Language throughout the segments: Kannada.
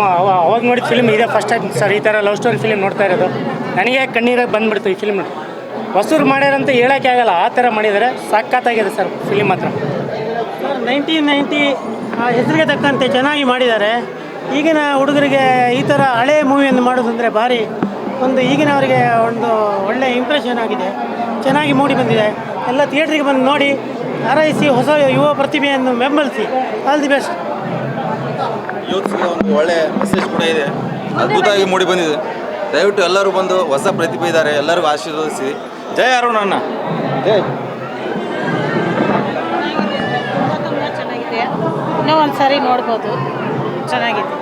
ಅವಾಗ ನೋಡಿದ ಫಿಲ್ಮ್ ಇದೆ ಫಸ್ಟ್ ಟೈಮ್ ಸರ್ ಈ ಥರ ಲವ್ ಸ್ಟೋರಿ ಫಿಲ್ಮ್ ನೋಡ್ತಾ ಇರೋದು. ನನಗೆ ಕಣ್ಣೀರಾಗಿ ಬಂದುಬಿಡ್ತು ಈ ಫಿಲ್ಮ್. ಹೊಸೂರು ಮಾಡ್ಯಾರಂತ ಹೇಳೋಕ್ಕೆ ಆಗಲ್ಲ, ಆ ಥರ ಮಾಡಿದ್ದಾರೆ. ಸಖತ್ತಾಗಿದೆ ಸರ್ ಫಿಲ್ಮ್ ಮಾತ್ರ. 1990 ಹೆಸರಿಗೆ ತಕ್ಕಂತೆ ಚೆನ್ನಾಗಿ ಮಾಡಿದ್ದಾರೆ. ಈಗಿನ ಹುಡುಗರಿಗೆ ಈ ಥರ ಹಳೆ ಮೂವಿಯನ್ನು ಮಾಡೋದಂದರೆ ಭಾರಿ ಒಂದು ಈಗಿನವರಿಗೆ ಒಂದು ಒಳ್ಳೆಯ ಇಂಪ್ರೆಷನ್ ಆಗಿದೆ. ಚೆನ್ನಾಗಿ ಮೂಡಿ ಬಂದಿದೆ. ಎಲ್ಲ ಥಿಯೇಟ್ರಿಗೆ ಬಂದು ನೋಡಿ ಹಾರೈಸಿ ಹೊಸ ಯುವ ಪ್ರತಿಭೆಯನ್ನು ಬೆಂಬಲಿಸಿ. All the best. ಯೂತ್ಸ್ಗೆ ಒಂದು ಒಳ್ಳೆಯ ಮೆಸೇಜ್ ಕೂಡ ಇದೆ. ಅದ್ಭುತವಾಗಿ ಮೂಡಿ ಬಂದಿದೆ. ದಯವಿಟ್ಟು ಎಲ್ಲರೂ ಬಂದು ಹೊಸ ಪ್ರತಿಭೆ ಇದ್ದಾರೆ, ಎಲ್ಲರಿಗೂ ಆಶೀರ್ವದಿಸಿ. ಜೈ ಅರುಣ್ ಅಣ್ಣ. ಜೈ. ಚೆನ್ನಾಗಿದೆ. ಇನ್ನೂ ಒಂದು ಸಾರಿ ನೋಡ್ಬೋದು. ಚೆನ್ನಾಗಿದೆ,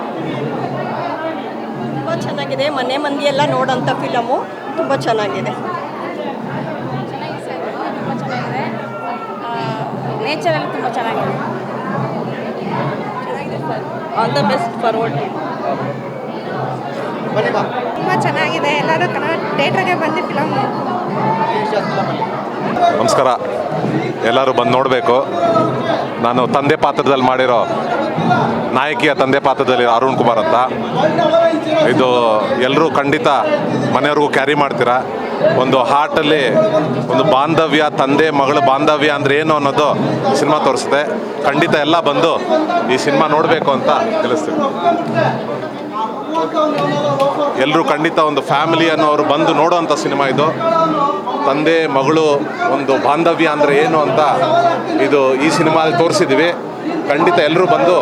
ತುಂಬ ಚೆನ್ನಾಗಿದೆ. ಮನೆ ಮಂದಿ ಎಲ್ಲ ನೋಡೋಂಥ ಫಿಲಮು ತುಂಬ ಚೆನ್ನಾಗಿದೆ. ತುಂಬ ಚೆನ್ನಾಗಿದೆ. ನೇಚರಲ್ಲಿ ತುಂಬ ಚೆನ್ನಾಗಿದೆ. All the best forward. ತುಂಬ ಚೆನ್ನಾಗಿದೆ. ಎಲ್ಲರೂ ಕನ್ನಡ ಥಿಯೇಟ್ರಿಗೆ ಬಂದು ಫಿಲಮ್. ನಮಸ್ಕಾರ, ಎಲ್ಲರೂ ಬಂದು ನೋಡಬೇಕು. ನಾನು ತಂದೆ ಪಾತ್ರದಲ್ಲಿ ಮಾಡಿರೋ ನಾಯಕಿಯ ತಂದೆ ಪಾತ್ರದಲ್ಲಿ ಅರುಣ್ ಕುಮಾರ್ ಅಂತ. ಇದು ಎಲ್ಲರೂ ಖಂಡಿತ ಮನೆಯವ್ರಿಗೂ ಕ್ಯಾರಿ ಮಾಡ್ತೀರಾ. ಒಂದು ಹಾರ್ಟಲ್ಲಿ ಒಂದು ಬಾಂಧವ್ಯ, ತಂದೆ ಮಗಳ ಬಾಂಧವ್ಯ ಅಂದರೆ ಏನು ಅನ್ನೋದು ಸಿನಿಮಾ ತೋರಿಸುತ್ತೆ. ಖಂಡಿತ ಎಲ್ಲ ಬಂದು ಈ ಸಿನಿಮಾ ನೋಡಬೇಕು ಅಂತ ತಿಳಿಸ್ತೀವಿ. ಎಲ್ಲರೂ ಖಂಡಿತ ಒಂದು ಫ್ಯಾಮಿಲಿ ಅನ್ನೋರು ಬಂದು ನೋಡೋವಂಥ ಸಿನಿಮಾ ಇದು. ತಂದೆ ಮಗಳು ಒಂದು ಬಾಂಧವ್ಯ ಅಂದರೆ ಏನು ಅಂತ ಇದು ಈ ಸಿನಿಮಾದಲ್ಲಿ ತೋರಿಸಿದ್ವಿ. ಖಂಡಿತ ಎಲ್ಲರೂ ಬಂದು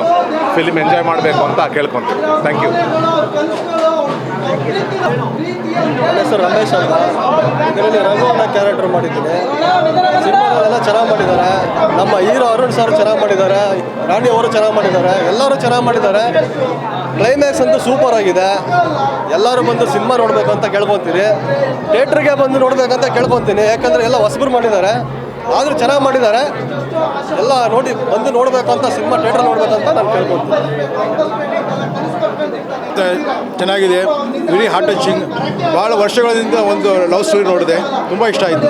ಫಿಲ್ಮ್ ಎಂಜಾಯ್ ಮಾಡಬೇಕು ಅಂತ ಕೇಳ್ಕೊತೀವಿ. Thank you. ನನ್ನ ಹೆಸರು ರಮೇಶ್ ಅಂತ. ಇದರಲ್ಲಿ ರಘು ಅನ್ನೋ ಕ್ಯಾರೆಕ್ಟರ್ ಮಾಡಿದ್ದೀನಿ. ಸಿನಿಮಾಗಳೆಲ್ಲ ಚೆನ್ನಾಗಿ ಮಾಡಿದ್ದಾರೆ. ನಮ್ಮ ಹೀರೋ ಅರುಣ್ ಸರ್ ಚೆನ್ನಾಗಿ ಮಾಡಿದ್ದಾರೆ. ರಾಣಿ ಅವರು ಚೆನ್ನಾಗಿ ಮಾಡಿದ್ದಾರೆ. ಎಲ್ಲರೂ ಚೆನ್ನಾಗಿ ಮಾಡಿದ್ದಾರೆ. ಕ್ಲೈಮ್ಯಾಕ್ಸ್ ಅಂತೂ ಸೂಪರ್ ಆಗಿದೆ. ಎಲ್ಲರೂ ಬಂದು ಸಿನಿಮಾ ನೋಡಬೇಕು ಅಂತ ಕೇಳ್ಕೊತೀನಿ. ಥಿಯೇಟ್ರಿಗೆ ಬಂದು ನೋಡಬೇಕಂತ ಕೇಳ್ಕೊತೀನಿ. ಯಾಕಂದರೆ ಎಲ್ಲ ಹೊಸಬರು ಮಾಡಿದ್ದಾರೆ, ಆದರೂ ಚೆನ್ನಾಗಿ ಮಾಡಿದ್ದಾರೆ. ಎಲ್ಲ ನೋಡಿ ಬಂದು ನೋಡಬೇಕಂತ, ಸಿನಿಮಾ ಥಿಯೇಟ್ರ್ ನೋಡಬೇಕಂತ ನಾನು ಕೇಳ್ಕೊತೀನಿ. ಚೆನ್ನಾಗಿದೆ. Very heart touching. ಭಾಳ ವರ್ಷಗಳಿಂದ ಒಂದು ಲವ್ ಸ್ಟೋರಿ ನೋಡಿದೆ, ತುಂಬ ಇಷ್ಟ ಆಯಿತು.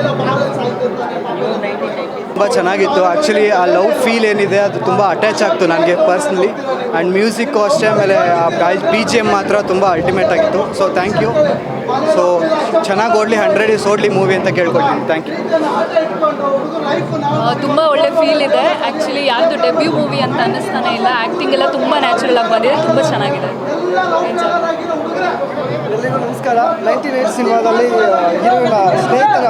ತುಂಬ ಚೆನ್ನಾಗಿತ್ತು. ಆ್ಯಕ್ಚುಲಿ ಆ ಲವ್ ಫೀಲ್ ಏನಿದೆ ಅದು ತುಂಬ ಅಟ್ಯಾಚ್ ಆಗ್ತು ನನಗೆ ಪರ್ಸ್ನಲಿ. ಆ್ಯಂಡ್ ಮ್ಯೂಸಿಕ್ಕು ಅಷ್ಟೇ, ಆಮೇಲೆ BGM ಮಾತ್ರ ತುಂಬ ಅಲ್ಟಿಮೇಟ್ ಆಗಿತ್ತು. So thank you. ಸೊ ಚೆನ್ನಾಗಿ ಓಡಲಿ, 100 days ಓಡಲಿ ಮೂವಿ ಅಂತ ಕೇಳ್ಕೊಳ್ತೀನಿ. Thank you. ತುಂಬ ಒಳ್ಳೆ ಫೀಲ್ ಇದೆ. ಆ್ಯಕ್ಚುಲಿ ಯಾವುದು ಡೆಬ್ಯೂ ಮೂವಿ ಅಂತ ಅನ್ನಿಸ್ತಾನೆ ಇಲ್ಲ. ಆ್ಯಕ್ಟಿಂಗ್ ಎಲ್ಲ ತುಂಬ ನ್ಯಾಚುರಲ್ ಆಗಿ ಬಂದಿದೆ. ತುಂಬ ಚೆನ್ನಾಗಿದೆ. ಎಲ್ಲರಿಗೂ ನಮಸ್ಕಾರ. 1980 ಸಿನಿಮಾದಲ್ಲಿ ಹೀರೋಯಿನ ಸ್ನೇಹಿತನ,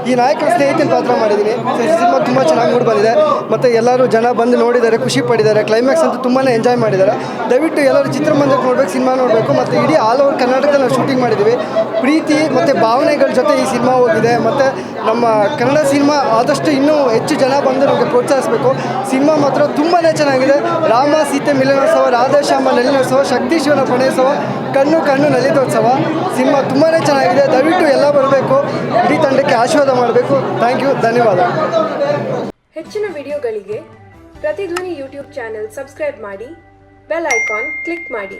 ಈ ನಾಯಕನ ಸ್ನೇಹಿತನ ಪಾತ್ರ ಮಾಡಿದ್ದೀನಿ. ಸಿನಿಮಾ ತುಂಬ ಚೆನ್ನಾಗಿ ಮೂಡಿ ಬಂದಿದೆ. ಮತ್ತು ಎಲ್ಲರೂ ಜನ ಬಂದು ನೋಡಿದ್ದಾರೆ, ಖುಷಿ ಪಟ್ಟಿದ್ದಾರೆ. ಕ್ಲೈಮ್ಯಾಕ್ಸ್ ಅಂತೂ ತುಂಬಾ ಎಂಜಾಯ್ ಮಾಡಿದ್ದಾರೆ. ದಯವಿಟ್ಟು ಎಲ್ಲರೂ ಚಿತ್ರಮಂದಿರಕ್ಕೆ ನೋಡಬೇಕು, ಸಿನಿಮಾ ನೋಡಬೇಕು. ಮತ್ತು ಇಡೀ ಆಲ್ ಓವರ್ ಕರ್ನಾಟಕದಲ್ಲಿ ನಾವು ಶೂಟಿಂಗ್ ಮಾಡಿದ್ದೀವಿ. ಪ್ರೀತಿ ಮತ್ತು ಭಾವನೆಗಳ ಜೊತೆ ಈ ಸಿನಿಮಾ ಹೋಗಿದೆ. ಮತ್ತು ನಮ್ಮ ಕನ್ನಡ ಸಿನಿಮಾ ಆದಷ್ಟು ಇನ್ನೂ ಹೆಚ್ಚು ಜನ ಬಂದು ನಮಗೆ ಪ್ರೋತ್ಸಾಹಿಸಬೇಕು. ಸಿನಿಮಾ ಮಾತ್ರ ತುಂಬಾ ಚೆನ್ನಾಗಿದೆ. ರಾಮ ಸೀತೆ ಮಿಲನೋತ್ಸವ, ರಾಧೇಶ್ಯಾಮ ನಲಿನೋತ್ಸವ, ಶಕ್ತಿ ಶಿವನ ಪ್ರಣಯೋತ್ಸವ, ಕಣ್ಣು ಕಣ್ಣು ನಲಿತೋತ್ಸವ. ಸಿನಿಮಾ ತುಂಬಾ ಚೆನ್ನಾಗಿದೆ. ದಯವಿಟ್ಟು ಎಲ್ಲ ಬರಬೇಕು, ಇಡೀ ತಂಡಕ್ಕೆ ಆಶೀರ್ವಾದ ಮಾಡಬೇಕು. ಥ್ಯಾಂಕ್ ಯು, ಧನ್ಯವಾದ. ಹೆಚ್ಚಿನ ವಿಡಿಯೋಗಳಿಗೆ ಪ್ರತಿಧ್ವನಿ ಯೂಟ್ಯೂಬ್ ಚಾನೆಲ್ ಸಬ್ಸ್ಕ್ರೈಬ್ ಮಾಡಿ, ಬೆಲ್ ಐಕಾನ್ ಕ್ಲಿಕ್ ಮಾಡಿ.